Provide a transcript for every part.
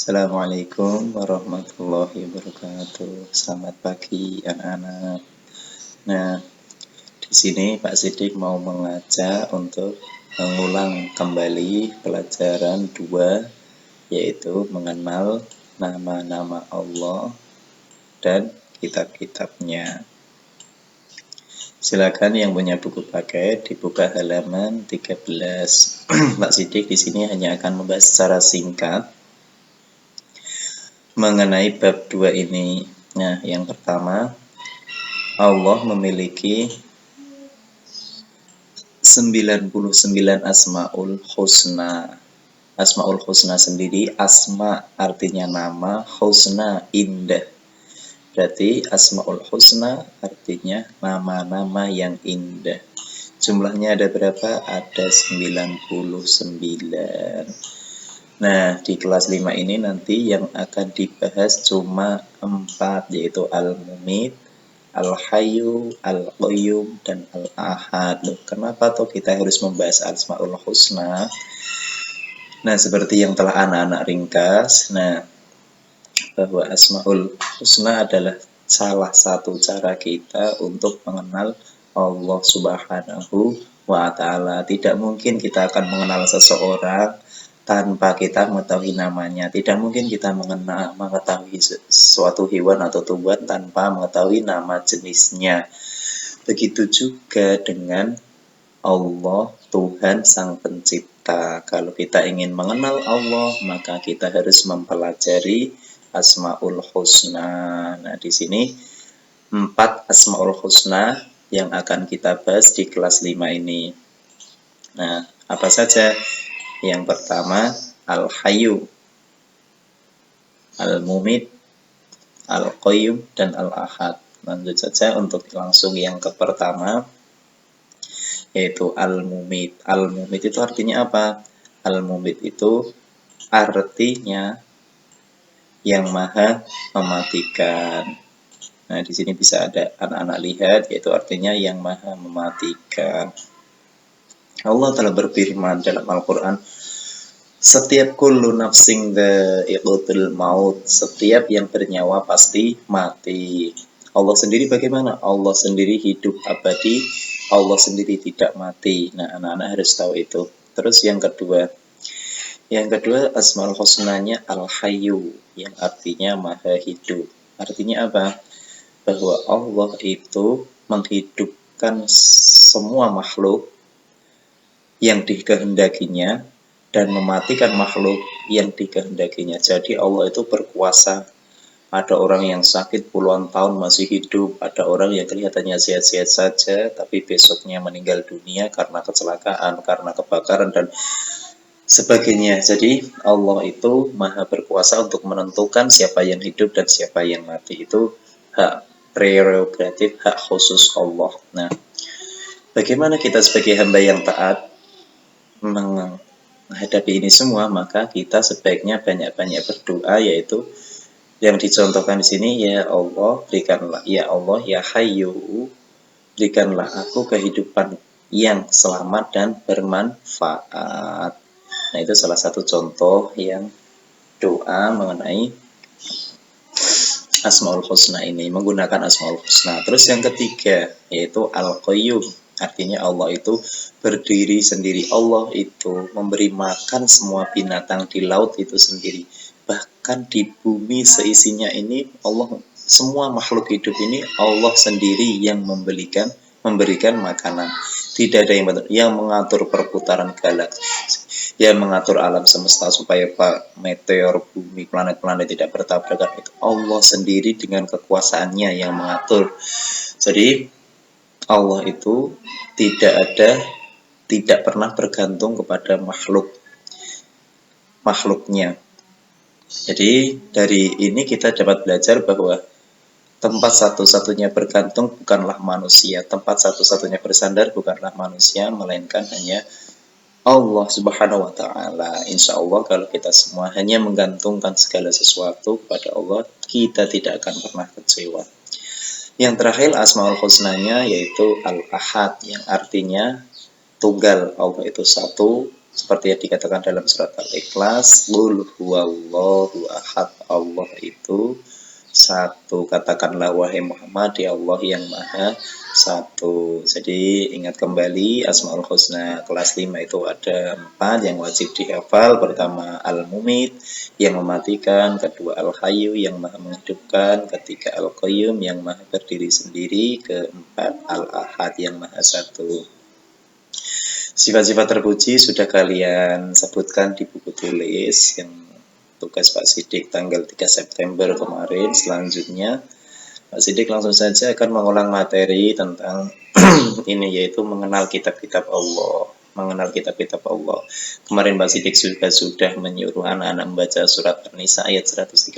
Assalamualaikum warahmatullahi wabarakatuh. Selamat pagi anak-anak. Nah, di sini Pak Sidik mau mengajak untuk mengulang kembali pelajaran 2, yaitu mengenal nama-nama Allah dan kitab-kitabnya. Silakan yang punya buku paket dibuka halaman 13. Pak Sidik di sini hanya akan membahas secara singkat mengenai bab 2 ini. Nah, yang pertama, Allah memiliki 99 Asmaul Husna. Asmaul Husna sendiri, asma artinya nama, husna indah. Berarti Asmaul Husna artinya nama-nama yang indah. Jumlahnya ada berapa? Ada 99. Nah, di kelas 5 ini nanti yang akan dibahas cuma 4, yaitu Al-Mumit, Al-Hayyu, Al-Qayyum, dan Al-Ahad. Loh, kenapa tuh kita harus membahas Asmaul Husna? Nah, seperti yang telah anak-anak ringkas, bahwa Asmaul Husna adalah salah satu cara kita untuk mengenal Allah Subhanahu wa Ta'ala. Tidak mungkin kita akan mengenal seseorang tanpa kita mengetahui namanya. Tidak mungkin kita mengetahui suatu hewan atau tumbuhan tanpa mengetahui nama jenisnya. Begitu juga dengan Allah, Tuhan Sang Pencipta. Kalau kita ingin mengenal Allah, maka kita harus mempelajari Asmaul Husna. Nah, di sini 4 Asmaul Husna yang akan kita bahas di kelas 5 ini. Nah, apa saja? Yang pertama, Al-Hayyu, Al-Mumit, Al-Qayyum, dan Al-Ahad. Lanjut saja untuk langsung yang ke pertama, yaitu Al-Mumit. Al-Mumit itu artinya apa? Al-Mumit itu artinya yang maha mematikan. Nah, di sini bisa ada anak-anak lihat, yaitu artinya yang maha mematikan. Allah telah berfirman dalam Al-Quran, setiap kullu nafsing dha'iqatul maut, setiap yang bernyawa pasti mati. Allah sendiri bagaimana? Allah sendiri hidup abadi, Allah sendiri tidak mati. Nah, anak-anak harus tahu itu. Terus yang kedua, Asmaul Husnanya Al-Hayyu, yang artinya maha hidup. Artinya apa? Bahwa Allah itu menghidupkan semua makhluk yang dikehendakinya dan mematikan makhluk yang dikehendakinya. Jadi Allah itu berkuasa. Ada orang yang sakit puluhan tahun masih hidup, ada orang yang kelihatannya sehat-sehat saja tapi besoknya meninggal dunia karena kecelakaan, karena kebakaran, dan sebagainya. Jadi Allah itu maha berkuasa untuk menentukan siapa yang hidup dan siapa yang mati. Itu hak prerogatif, hak khusus Allah. Nah, bagaimana kita sebagai hamba yang taat menghadapi ini semua? Maka kita sebaiknya banyak-banyak berdoa, yaitu yang dicontohkan di sini, ya Allah, berikanlah, ya Allah, ya Hayyu, berikanlah aku kehidupan yang selamat dan bermanfaat. Nah, itu salah satu contoh yang doa mengenai Asmaul Husna ini, menggunakan Asmaul Husna. Terus yang ketiga, yaitu Al-Qayyum. Artinya Allah itu berdiri sendiri. Allah itu memberi makan semua binatang di laut itu sendiri. Bahkan di bumi seisinya ini, Allah, semua makhluk hidup ini Allah sendiri yang memberikan makanan. Tidak ada yang mengatur perputaran galaksi, yang mengatur alam semesta supaya meteor, bumi, planet-planet tidak bertabrakan. Itu Allah sendiri dengan kekuasaannya yang mengatur. Jadi Allah itu tidak pernah bergantung kepada makhluknya. Jadi dari ini kita dapat belajar bahwa tempat satu-satunya bergantung bukanlah manusia, tempat satu-satunya bersandar bukanlah manusia, melainkan hanya Allah Subhanahu wa Ta'ala. Insya Allah kalau kita semua hanya menggantungkan segala sesuatu kepada Allah, kita tidak akan pernah kecewa. Yang terakhir Asmaul Husnanya yaitu Al-Ahad, yang artinya tunggal. Allah itu satu, Seperti yang dikatakan dalam surat Al-Ikhlas, Qul huwallahu ahad, Allah itu satu. Katakanlah wahai Muhammad, ya Allah yang maha satu. Jadi ingat kembali Asmaul Husna kelas 5 itu ada 4 yang wajib dihafal. Pertama Al-Mumit yang mematikan, kedua Al-Hayyu yang maha menghidupkan, ketiga Al-Qayyum yang maha berdiri sendiri, keempat Al-Ahad yang maha satu. Sifat-sifat terpuji sudah kalian sebutkan di buku tulis yang tugas Pak Sidik tanggal 3 September kemarin. Selanjutnya Pak Sidik langsung saja akan mengulang materi tentang ini, yaitu mengenal kitab-kitab Allah. Mengenal kitab-kitab Allah. Kemarin Pak Sidik juga sudah menyuruh anak-anak membaca surat An-Nisa ayat 136.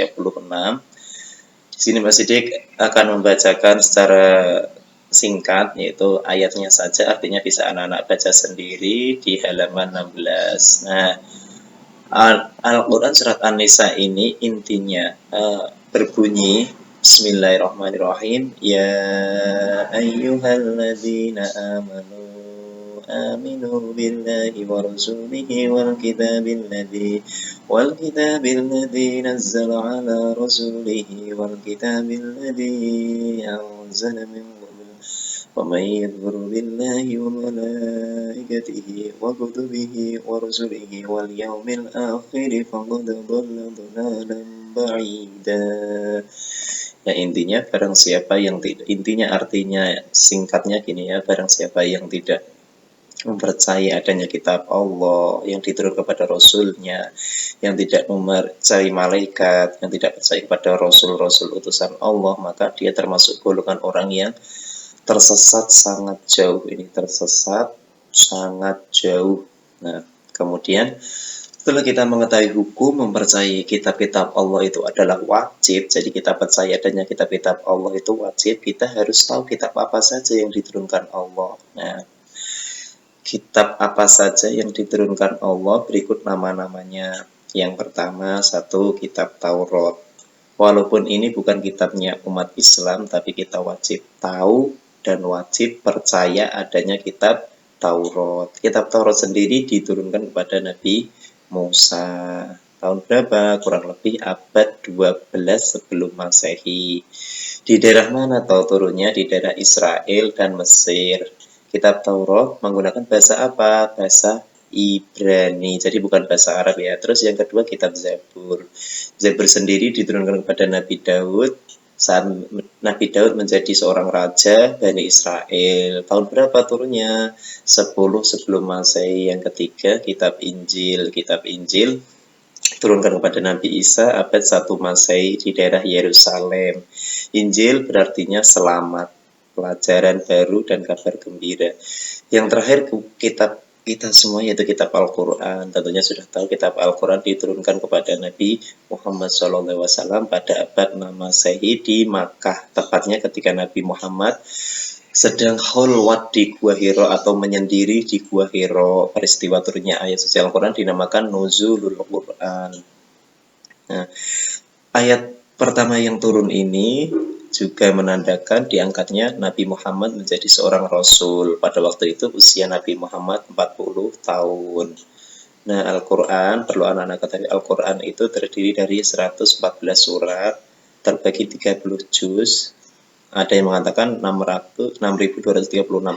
Di sini Pak Sidik akan membacakan secara singkat, yaitu ayatnya saja, artinya bisa anak-anak baca sendiri di halaman 16. Nah, Al-Quran surat An-Nisa ini intinya berbunyi Bismillahirrahmanirrahim, Ya ayyuhalladzina aminu billahi wa rasulihi wal kitabil ladzi nazzala ala rasulihi wal kitabil ladzi anzala min ومن يكفر بالله وملائكته وكتبه ورسله واليوم الآخر فقد ضل ضلالا بعيدا. Ya intinya barang siapa yang tidak, artinya singkatnya gini ya, barang siapa yang tidak mempercayai adanya kitab Allah yang diturunkan kepada Rasulnya, yang tidak mempercayai malaikat, yang tidak percaya kepada Rasul-Rasul utusan Allah, maka dia termasuk golongan orang yang tersesat sangat jauh. Ini tersesat sangat jauh. Nah, kemudian setelah kita mengetahui hukum mempercayai kitab-kitab Allah itu adalah wajib, jadi kita percaya adanya kitab-kitab Allah itu wajib, kita harus tahu kitab apa saja yang diturunkan Allah. Nah, kitab apa saja yang diturunkan Allah, berikut nama-namanya. Yang pertama, satu, kitab Taurat. Walaupun ini bukan kitabnya umat Islam, tapi kita wajib tahu dan wajib percaya adanya kitab Taurat. Kitab Taurat sendiri diturunkan kepada Nabi Musa. Tahun berapa? Kurang lebih abad 12 sebelum Masehi. Di daerah mana tahu turunnya? Di daerah Israel dan Mesir. Kitab Taurat menggunakan bahasa apa? Bahasa Ibrani. Jadi bukan bahasa Arab ya. Terus yang kedua kitab Zabur. Zabur sendiri diturunkan kepada Nabi Daud saat Nabi Daud menjadi seorang raja Bani Israel. Tahun berapa turunnya? 10 sebelum Masehi. Yang ketiga kitab Injil. Kitab Injil turunkan kepada Nabi Isa abad 1 Masehi di daerah Yerusalem. Injil berartinya selamat, pelajaran baru dan kabar gembira. Yang terakhir kitab kita semua yaitu kitab Al-Quran. Tentunya sudah tahu kitab Al-Quran diturunkan kepada Nabi Muhammad SAW pada abad 6 Masehi di Makkah, tepatnya ketika Nabi Muhammad sedang kholwat di Gua Hiro atau menyendiri di Gua Hiro. Peristiwa turunnya ayat suci Al-Quran dinamakan Nuzulul Quran. Nah, ayat pertama yang turun ini juga menandakan diangkatnya Nabi Muhammad menjadi seorang Rasul. Pada waktu itu usia Nabi Muhammad 40 tahun. Nah, Al-Quran, perlu anak-anak ketahui, Al-Quran itu terdiri dari 114 surat, terbagi 30 juz. Ada yang mengatakan 6.236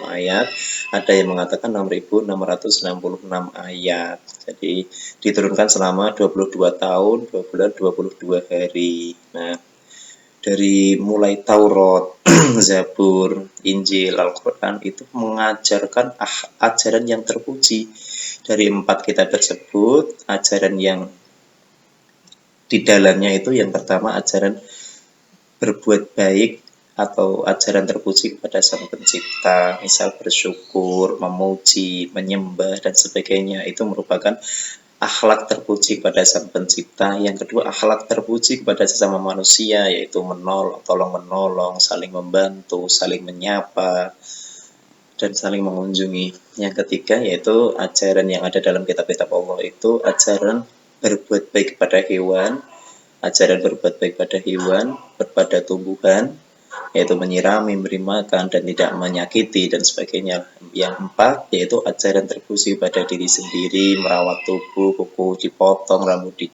ayat, ada yang mengatakan 6.666 ayat. Jadi diturunkan selama 22 tahun, 2 bulan, 22 hari. Nah, dari mulai Taurat, Zabur, Injil, Al-Quran itu mengajarkan ajaran yang terpuji. Dari 4 kitab tersebut, ajaran yang di dalamnya itu yang pertama ajaran berbuat baik atau ajaran terpuji kepada Sang Pencipta, misal bersyukur, memuji, menyembah dan sebagainya, itu merupakan akhlak terpuji kepada Sang Pencipta. Yang kedua, akhlak terpuji kepada sesama manusia, yaitu menolong, tolong-menolong, saling membantu, saling menyapa, dan saling mengunjungi. Yang ketiga, yaitu ajaran yang ada dalam kitab-kitab Allah itu ajaran berbuat baik kepada hewan, ajaran berbuat baik pada hewan, kepada tumbuhan, yaitu menyirami, memberi makan, dan tidak menyakiti, dan sebagainya. Yang 4, yaitu ajaran terpuji pada diri sendiri, merawat tubuh, kuku dipotong, rambut